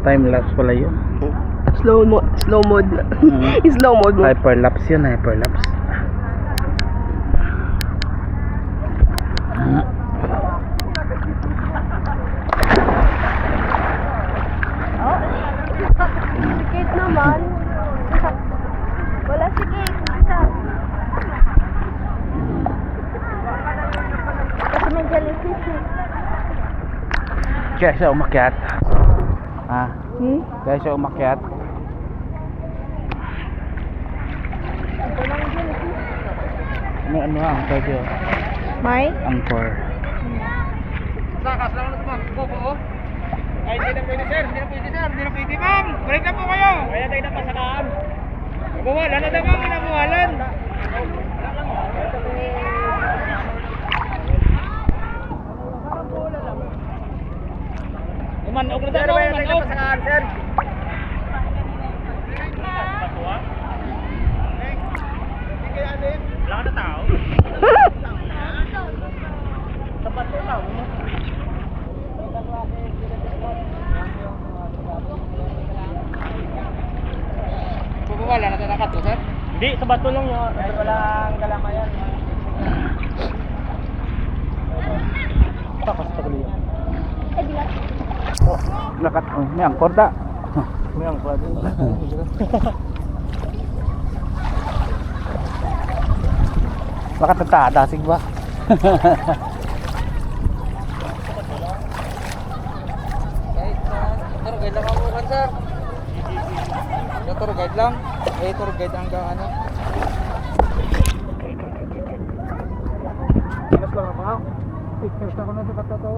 Time lapse pala yun. Slow mode. Slow mode. Slow mode mo. Hyperlapse yun, hyperlapse. Sikit naman. Wala sikit. Kasi may jellyfish eh. Kaya siya umakyat. Ah, kaya siya umakyat. May ano ang pwede oh. May? Angkor. Sakas lang na tumang po. Ay, hindi na pwede sir, hindi na pwede sir, hindi na pwede ma'am. Balik na po kayo. Kaya tayo na pasakaan. Buwala na daw ma'am, inabuhalan. Umanog na daw, umanog. Pasakaan sir. Wala ka na tao. Sapat ko tao. Wala na talaga to, sir? Hindi, sa bato lang yun. Walang galamayan. Takas pa kali yan. Oh, lakat. Oh, may angkor da. May ang kwado. Lakat na tasig ba? Tour guide lang ako kan, sir. Tour guide lang. Tour guide hanggang ano. Mas lang ako. Pictures ako na sa katato.